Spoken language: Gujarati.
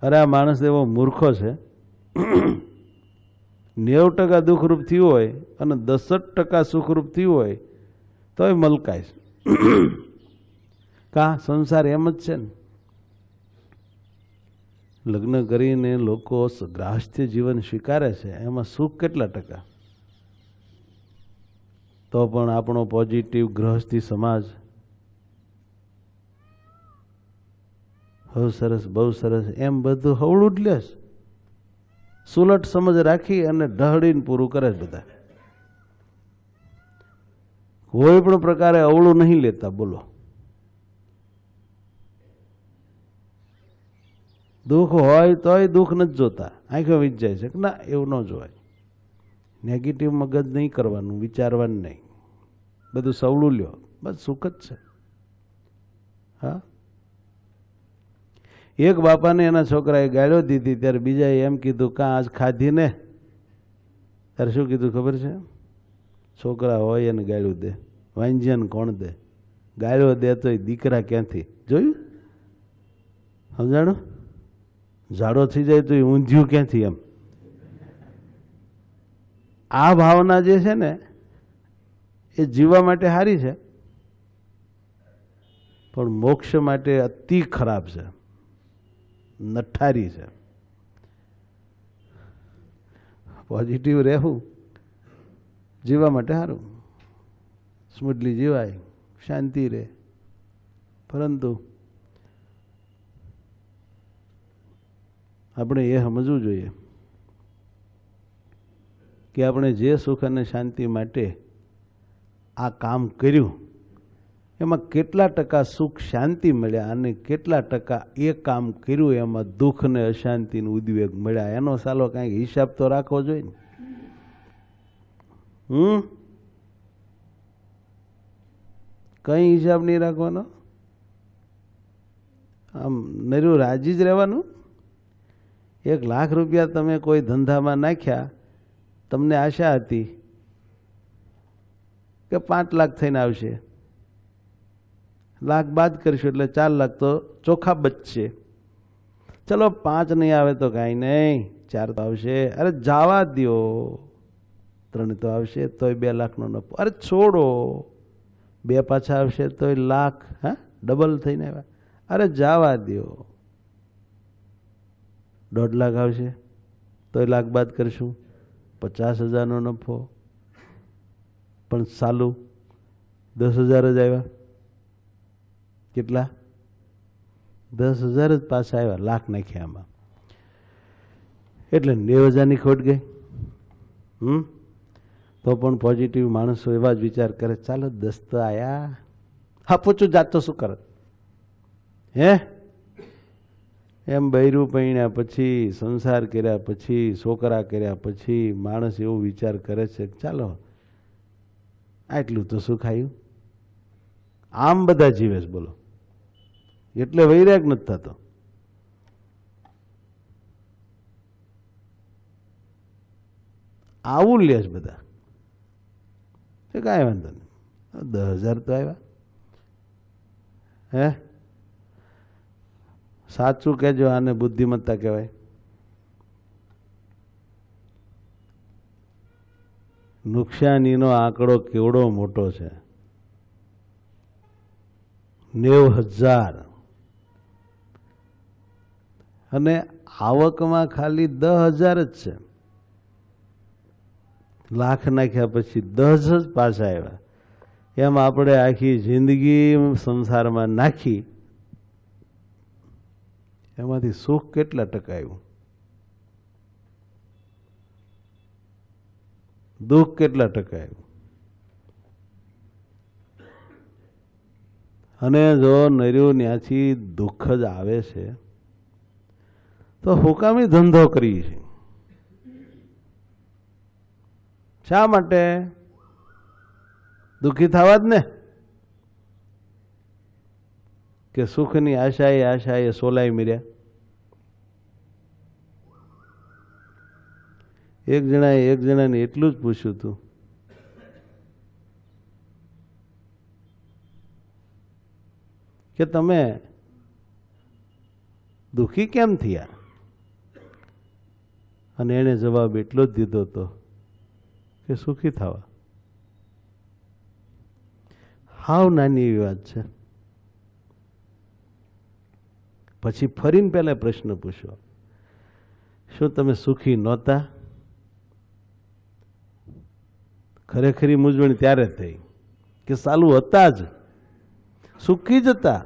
અરે આ માણસ એવો મૂર્ખો છે, 90% દુઃખરૂપ થયું હોય અને 10% સુખરૂપ થયું હોય તોય મલકાય છે. કા સંસાર એમ જ છે ને. લગ્ન કરીને લોકો ગ્રાહસ્થ્ય જીવન સ્વીકારે છે, એમાં સુખ કેટલા ટકા? તો પણ આપણો પોઝિટિવ ગ્રહસ્થી સમાજ બહુ સરસ બહુ સરસ એમ બધું હવળું જ લે છે. સુલટ સમજ રાખી અને ઢહડીને પૂરું કરે છે બધા. કોઈ પણ પ્રકારે અવળું નહીં લેતા. બોલો, દુઃખ હોય તોય દુઃખ નથી જોતા, આંખો વીજ જાય છે કે ના એવું ન જોવાય. નેગેટિવ મગજ નહીં કરવાનું, વિચારવાનું નહીં, બધું સવળું લ્યો, બસ સુખ જ છે. હા, એક બાપાને એના છોકરાએ ગાળ્યો દીધી ત્યારે બીજાએ એમ કીધું કાં આજ ખાધી ને? ત્યારે શું કીધું ખબર છે? છોકરા હોય એને ગાળ્યું દે, વાંજિયાને કોણ દે? ગાળ્યો દે તો દીકરા ક્યાંથી? જોયું? સમજાણું? ઝાડો થઈ જાય તો એ ઊંધિયું ક્યાંથી? એમ આ ભાવના જે છે ને એ જીવવા માટે સારી છે, પણ મોક્ષ માટે અતિ ખરાબ છે, નઠારી છે. પોઝિટિવ રહેવું જીવવા માટે સારું, સ્મૂથલી જીવાય, શાંતિ રહે. પરંતુ આપણે એ સમજવું જોઈએ કે આપણે જે સુખ અને શાંતિ માટે આ કામ કર્યું એમાં કેટલા ટકા સુખ શાંતિ મળ્યા અને કેટલા ટકા એ કામ કર્યું એમાં દુઃખ ને અશાંતિ ને ઉદ્વેગ મળ્યા, એનો સાલો કાંઈક હિસાબ તો રાખવો જોઈએ ને. કઈ હિસાબ નહીં રાખવાનો, આમ નર્યું રાજી જ રહેવાનું. 1 લાખ રૂપિયા તમે કોઈ ધંધામાં નાખ્યા, તમને આશા હતી કે 5 લાખ થઈને આવશે, લાખ બાદ કરશું એટલે 4 લાખ તો ચોખ્ખા બચશે. ચલો 5 નહીં આવે તો કાંઈ નહીં, 4 તો આવશે. અરે જવા દો, 3 તો આવશે તોય 2 લાખનો નફો. અરે છોડો, 2 પાછા આવશે તોય લાખ, હા ડબલ થઈને આવ્યા. અરે જવા દો, 1.5 લાખ આવશે તોય લાખ બાદ કરશું, 50,000નો નફો. પણ ચાલુ 10,000 જ આવ્યા. કેટલા? 10,000 જ પાછા આવ્યા, લાખ નાખ્યા આમાં, એટલે 90,000ની ખોટ ગઈ. તો પણ પોઝિટિવ માણસો એવા જ વિચાર કરે, ચાલો 10 તો આયા, હા પૂછું જાતો શું કરે? હે એમ બૈરું પૈણ્યા પછી, સંસાર કર્યા પછી, છોકરા કર્યા પછી માણસ એવો વિચાર કરે છે કે ચાલો આટલું તો સુખ આવ્યું. આમ બધા જીવે છે, બોલો, એટલે વૈરાગ નથી થતો. આવું લે છે બધા, કાંઈ વાંધો નહીં, 10,000 તો આવ્યા. હે સાચું કહેજો, આને બુદ્ધિમત્તા કહેવાય? નુકસાનીનો આંકડો કેવડો મોટો છે, 90,000 અને આવકમાં ખાલી 10,000 જ છે. લાખ નાખ્યા પછી 10 જ પાછા આવ્યા. એમ આપણે આખી જિંદગી સંસારમાં નાખી, એમાંથી સુખ કેટલા ટકા આવ્યું? દુઃખ કેટલા ટકા આવ્યું? અને જો નર્યું ત્યાંથી દુઃખ જ આવે છે તો હુકામી ધંધો કરી છે? શા માટે? દુઃખી થવા જ ને, કે સુખની આશાએ સોલાઈ મર્યા. એક જણાને એટલું જ પૂછ્યું હતું કે તમે દુઃખી કેમ થયા? અને એણે જવાબ એટલો જ દીધો હતો કે સુખી થવા. હાવ નાની એવી વાત છે. પછી ફરીને પહેલા પ્રશ્ન પૂછ્યો, શું તમે સુખી નહોતા? ખરેખરી મૂંઝવણ ત્યારે થઈ કે સાલું હતા જ, સુખી જ હતા,